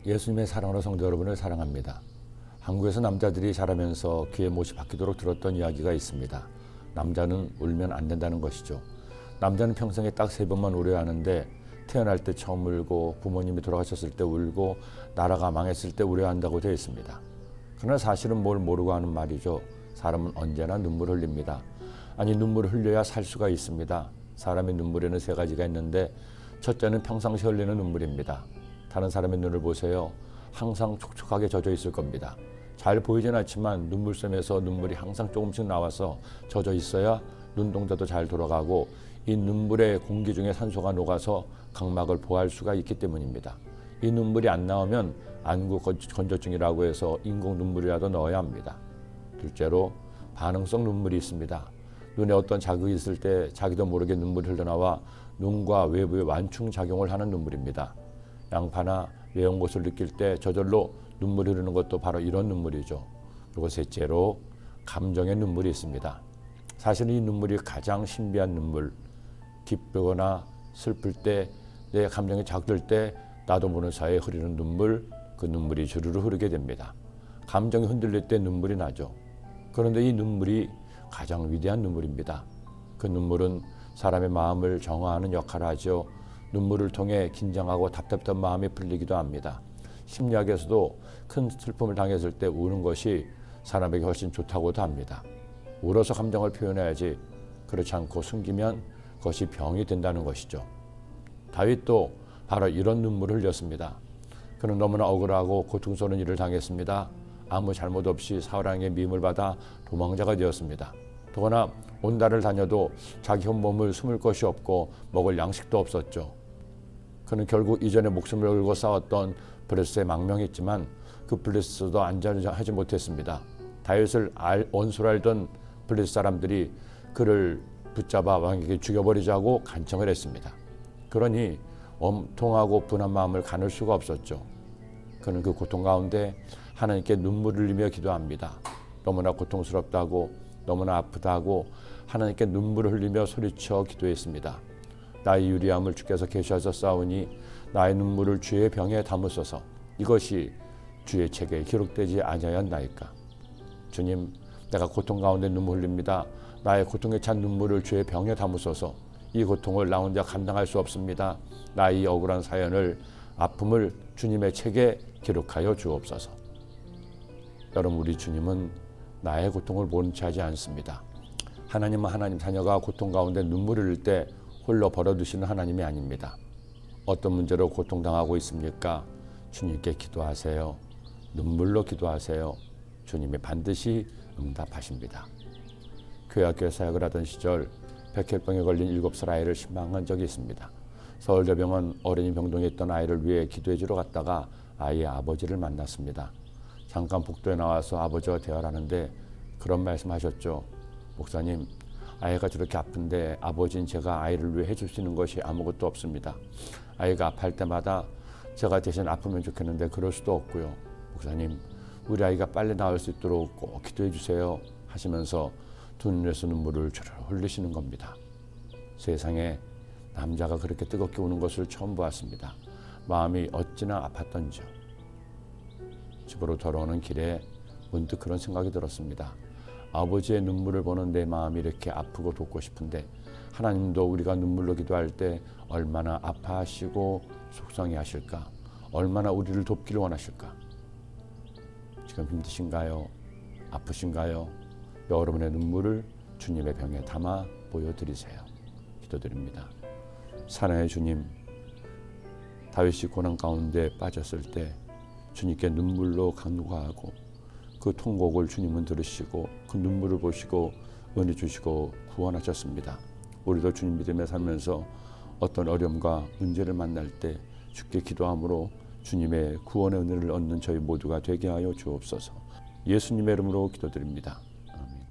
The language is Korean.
예수님의 사랑으로 성도 여러분을 사랑합니다. 한국에서 남자들이 자라면서 귀에 못이 박히도록 들었던 이야기가 있습니다. 남자는 울면 안 된다는 것이죠. 남자는 평생에 딱 3번만 울어야 하는데 태어날 때 처음 울고 부모님이 돌아가셨을 때 울고 나라가 망했을 때 울어야 한다고 되어 있습니다. 그러나 사실은 뭘 모르고 하는 말이죠. 사람은 언제나 눈물을 흘립니다. 아니, 눈물을 흘려야 살 수가 있습니다. 사람의 눈물에는 3가지가 있는데 첫째는 평상시 흘리는 눈물입니다. 다른 사람의 눈을 보세요. 항상 촉촉하게 젖어 있을 겁니다. 잘 보이진 않지만 눈물샘에서 눈물이 항상 조금씩 나와서 젖어 있어야 눈동자도 잘 돌아가고 이 눈물의 공기 중에 산소가 녹아서 각막을 보호할 수가 있기 때문입니다. 이 눈물이 안 나오면 안구 건조증이라고 해서 인공 눈물이라도 넣어야 합니다. 둘째로 반응성 눈물이 있습니다. 눈에 어떤 자극이 있을 때 자기도 모르게 눈물이 흘러나와 눈과 외부에 완충작용을 하는 눈물입니다. 양파나 매운 것을 느낄 때 저절로 눈물이 흐르는 것도 바로 이런 눈물이죠. 그리고 셋째로 감정의 눈물이 있습니다. 사실 이 눈물이 가장 신비한 눈물, 기쁘거나 슬플 때, 내 감정이 작들 때 나도 모르는 사이에 흐르는 눈물, 그 눈물이 주르르 흐르게 됩니다. 감정이 흔들릴 때 눈물이 나죠. 그런데 이 눈물이 가장 위대한 눈물입니다. 그 눈물은 사람의 마음을 정화하는 역할을 하죠. 눈물을 통해 긴장하고 답답한 마음이 풀리기도 합니다. 심리학에서도 큰 슬픔을 당했을 때 우는 것이 사람에게 훨씬 좋다고도 합니다. 울어서 감정을 표현해야지 그렇지 않고 숨기면 그것이 병이 된다는 것이죠. 다윗도 바로 이런 눈물을 흘렸습니다. 그는 너무나 억울하고 고통스러운 일을 당했습니다. 아무 잘못 없이 사울 왕의 미움을 받아 도망자가 되었습니다. 더구나 온 달을 다녀도 자기 온몸을 숨을 것이 없고 먹을 양식도 없었죠. 그는 결국 이전에 목숨을 걸고 싸웠던 블레셋에 망명했지만 그 블레셋도 안전하지 못했습니다. 다윗을 원수로 알던 블레셋 사람들이 그를 붙잡아 왕에게 죽여버리자고 간청을 했습니다. 그러니 원통하고 분한 마음을 가눌 수가 없었죠. 그는 그 고통 가운데 하나님께 눈물을 흘리며 기도합니다. 너무나 고통스럽다고, 너무나 아프다고 하나님께 눈물을 흘리며 소리쳐 기도했습니다. 나의 유리함을 주께서 계시하셔 싸우니 나의 눈물을 주의 병에 담으소서. 이것이 주의 책에 기록되지 아니하였나이까. 주님, 내가 고통 가운데 눈물 흘립니다. 나의 고통에 찬 눈물을 주의 병에 담으소서. 이 고통을 나 혼자 감당할 수 없습니다. 나의 억울한 사연을, 아픔을 주님의 책에 기록하여 주옵소서. 여러분, 우리 주님은 나의 고통을 모른 채 하지 않습니다. 하나님은 하나님 자녀가 고통 가운데 눈물을 흘릴 때 홀로 버려두시는 하나님이 아닙니다. 어떤 문제로 고통당하고 있습니까? 주님께 기도하세요. 눈물로 기도하세요. 주님이 반드시 응답하십니다. 교회학교 사역을 하던 시절 백혈병에 걸린 7살 아이를 신방한 적이 있습니다. 서울대병원 어린이 병동에 있던 아이를 위해 기도해 주러 갔다가 아이의 아버지를 만났습니다. 잠깐 복도에 나와서 아버지와 대화를 하는데 그런 말씀하셨죠. 목사님, 아이가 저렇게 아픈데 아버지는 제가 아이를 위해 해줄 수 있는 것이 아무것도 없습니다. 아이가 아파할 때마다 제가 대신 아프면 좋겠는데 그럴 수도 없고요. 목사님, 우리 아이가 빨리 나을 수 있도록 꼭 기도해 주세요 하시면서 두 눈에서 눈물을 주르르 흘리시는 겁니다. 세상에 남자가 그렇게 뜨겁게 우는 것을 처음 보았습니다. 마음이 어찌나 아팠던지요. 집으로 돌아오는 길에 문득 그런 생각이 들었습니다. 아버지의 눈물을 보는 내 마음이 이렇게 아프고 돕고 싶은데 하나님도 우리가 눈물로 기도할 때 얼마나 아파하시고 속상해하실까? 얼마나 우리를 돕기를 원하실까? 지금 힘드신가요? 아프신가요? 여러분의 눈물을 주님의 병에 담아 보여드리세요. 기도드립니다. 사랑의 주님, 다윗이 고난 가운데 빠졌을 때 주님께 눈물로 간구하고 그 통곡을 주님은 들으시고 그 눈물을 보시고 은혜 주시고 구원하셨습니다. 우리도 주님 믿음에 살면서 어떤 어려움과 문제를 만날 때 주께 기도함으로 주님의 구원의 은혜를 얻는 저희 모두가 되게 하여 주옵소서. 예수님의 이름으로 기도드립니다. 아멘.